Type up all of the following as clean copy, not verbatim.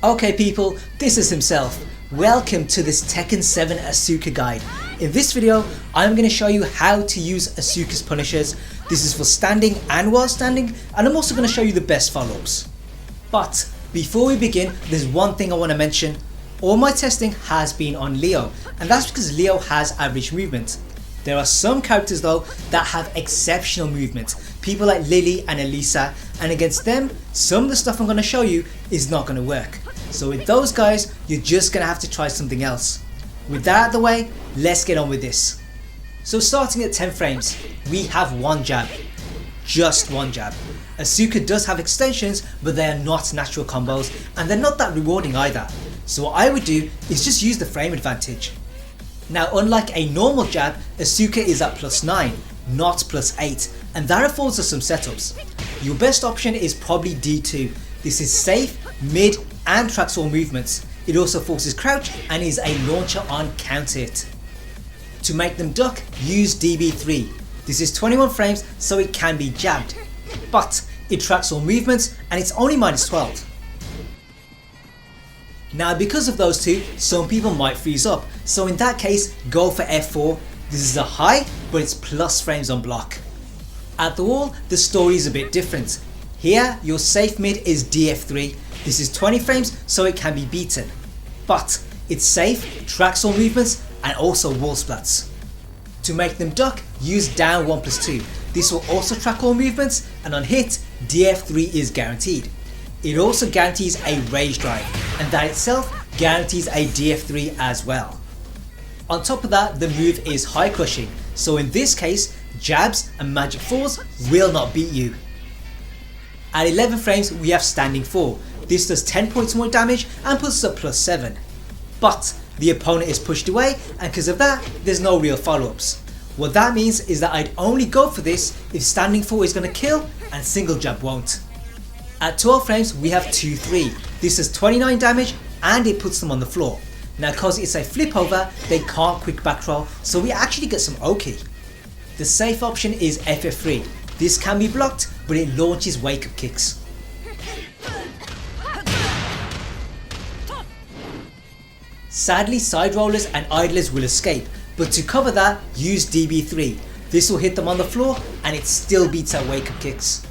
Okay people, this is himself. Welcome to this Tekken 7 Asuka guide. In this video, I'm going to show you how to use Asuka's punishers. This is for standing and while standing, and I'm also going to show you the best follow-ups. But before we begin, there's one thing I want to mention. All my testing has been on Leo, and that's because Leo has average movement. There are some characters though that have exceptional movement, people like Lily and Elisa, and against them, some of the stuff I'm going to show you is not going to work. So with those guys, you're just going to have to try something else. With that out of the way, let's get on with this. So starting at 10 frames, we have one jab. Just one jab. Asuka does have extensions, but they are not natural combos, and they're not that rewarding either. So what I would do is just use the frame advantage. Now unlike a normal jab, Asuka is at +9, not +8, and that affords us some setups. Your best option is probably D2. This is safe, mid and tracks all movements. It also forces crouch and is a launcher on counter hit. To make them duck, use DB3. This is 21 frames so it can be jabbed, but it tracks all movements and it's only -12. Now because of those two, some people might freeze up, so in that case go for F4. This is a high, but it's plus frames on block. At the wall, the story is a bit different. Here your safe mid is DF3. This is 20 frames so it can be beaten, but it's safe, tracks all movements and also wall splats. To make them duck, use down 1+2. This will also track all movements, and on hit, DF3 is guaranteed. It also guarantees a rage drive, and that itself guarantees a DF3 as well. On top of that, the move is high crushing, so in this case, jabs and magic fours will not beat you. At 11 frames, we have standing 4. This does 10 points more damage and puts us at +7. But the opponent is pushed away, and because of that, there's no real follow-ups. What that means is that I'd only go for this if standing 4 is going to kill and single jab won't. At 12 frames, we have 2-3. This does 29 damage and it puts them on the floor. Now because it's a flip over, they can't quick back roll, so we actually get some oki. The safe option is FF3. This can be blocked, but it launches wake up kicks. Sadly, side rollers and idlers will escape, but to cover that, use DB3. This will hit them on the floor and it still beats out wake up kicks.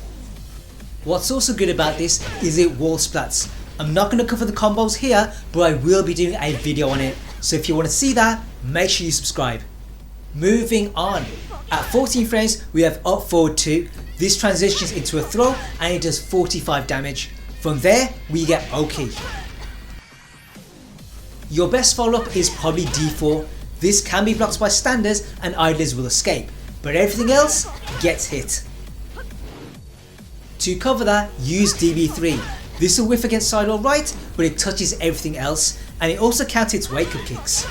What's also good about this is it wall splats. I'm not going to cover the combos here, but I will be doing a video on it, so if you want to see that, make sure you subscribe. Moving on, at 14 frames we have up forward 2. This transitions into a throw and it does 45 damage. From there we get oki. Your best follow up is probably D4. This can be blocked by standers and idlers will escape, but everything else gets hit. To cover that, use DB3. This will whiff against side or right, but it touches everything else, and it also counters wake up kicks.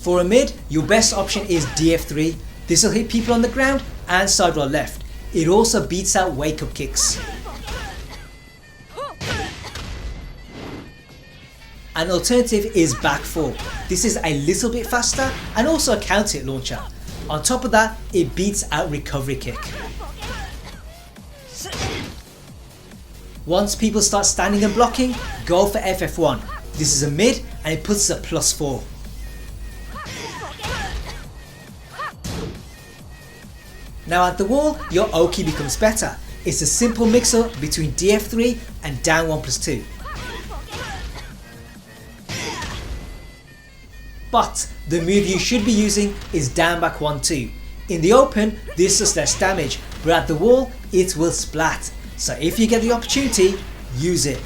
For a mid, your best option is DF3. This will hit people on the ground and side roll left. It also beats out wake up kicks. An alternative is back 4. This is a little bit faster and also a counter hit launcher. On top of that, it beats out recovery kick. Once people start standing and blocking, go for FF1. This is a mid and it puts us at +4. Now at the wall, your oki becomes better. It's a simple mix-up between DF3 and down 1+2. But the move you should be using is down back 1-2. In the open, this does less damage, but at the wall, it will splat. So if you get the opportunity, use it.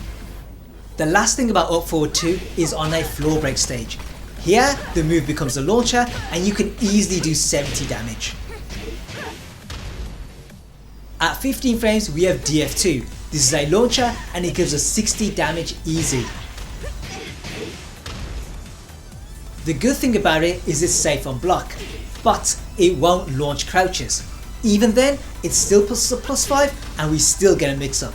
The last thing about up forward 2 is on a floor break stage. Here, the move becomes a launcher and you can easily do 70 damage. At 15 frames, we have DF2. This is a launcher and it gives us 60 damage easy. The good thing about it is it's safe on block, but it won't launch crouches. Even then, it still puts us at +5 and we still get a mix up.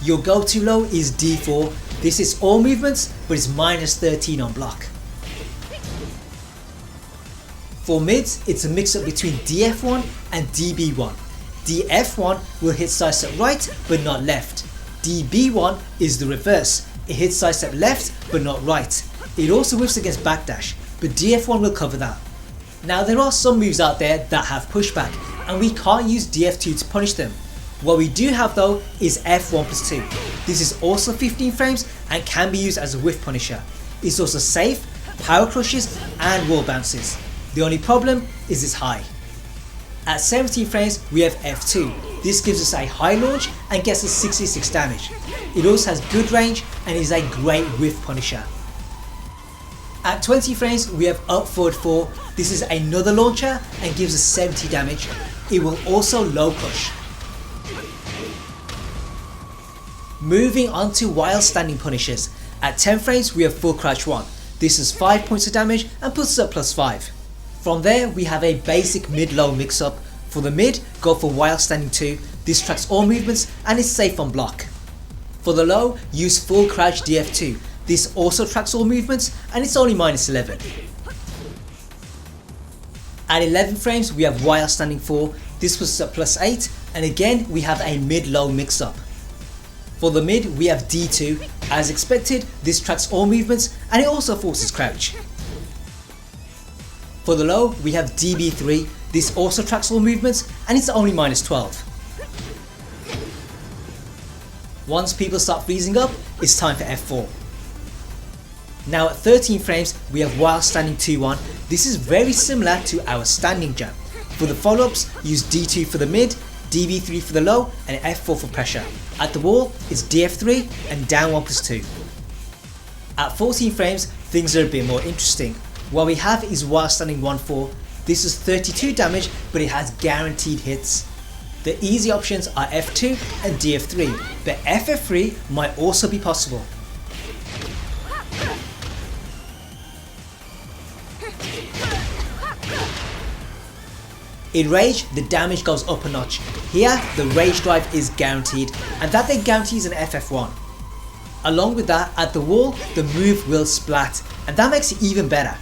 Your go-to low is D4. This is all movements, but it's -13 on block. For mids, it's a mix up between DF1 and DB1. The F1 will hit sights at right but not left. DB1 is the reverse. It hits sidestep left but not right. It also whiffs against backdash, but DF1 will cover that. Now there are some moves out there that have pushback and we can't use DF2 to punish them. What we do have though is F1+2. This is also 15 frames and can be used as a whiff punisher. It's also safe, power crushes and wall bounces. The only problem is it's high. At 17 frames we have F2. This gives us a high launch and gets us 66 damage. It also has good range and is a great whiff punisher. At 20 frames we have up forward 4. This is another launcher and gives us 70 damage. It will also low push. Moving on to while standing punishers. At 10 frames we have full crouch 1. This is 5 points of damage and puts us at +5. From there we have a basic mid-low mix up. For the mid, go for while standing 2. This tracks all movements and is safe on block. For the low, use full crouch DF2. This also tracks all movements and it's only -11. At 11 frames we have while standing 4. This was at +8 and again we have a mid-low mix up. For the mid we have D2. As expected, this tracks all movements and it also forces crouch. For the low we have DB3. This also tracks all movements and it's only -12. Once people start freezing up, it's time for F4. Now at 13 frames we have while standing 2-1. This is very similar to our standing jump. For the follow-ups, use D2 for the mid, DB3 for the low and F4 for pressure. At the wall it's DF3 and down 1+2. At 14 frames things are a bit more interesting. What we have is while standing 1-4. This is 32 damage but it has guaranteed hits. The easy options are F2 and DF3, but FF3 might also be possible. In Rage, the damage goes up a notch. Here, the Rage drive is guaranteed, and that then guarantees an FF1. Along with that, at the wall, the move will splat, and that makes it even better.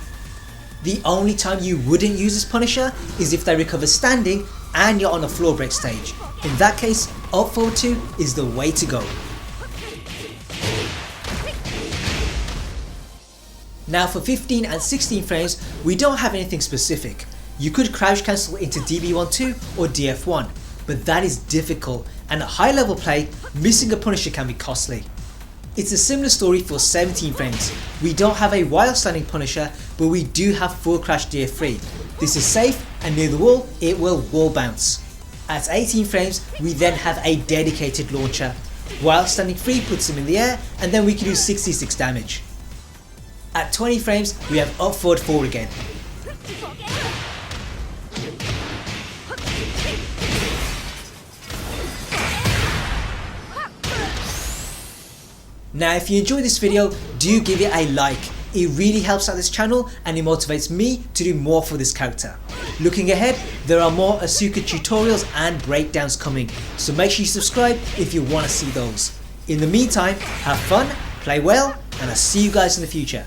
The only time you wouldn't use this punisher is if they recover standing and you're on a floor break stage. In that case, up forward 2 is the way to go. Now for 15 and 16 frames, we don't have anything specific. You could crouch cancel into DB12 or DF1, but that is difficult and at high level play, missing a punisher can be costly. It's a similar story for 17 frames. We don't have a while standing punisher, but we do have full crouch DF3. This is safe and near the wall, it will wall bounce. At 18 frames, we then have a dedicated launcher. While standing 3 puts him in the air and then we can do 66 damage. At 20 frames, we have up forward 4 again. Now if you enjoyed this video, do give it a like. It really helps out this channel and it motivates me to do more for this character. Looking ahead, there are more Asuka tutorials and breakdowns coming, so make sure you subscribe if you want to see those. In the meantime, have fun, play well, and I'll see you guys in the future.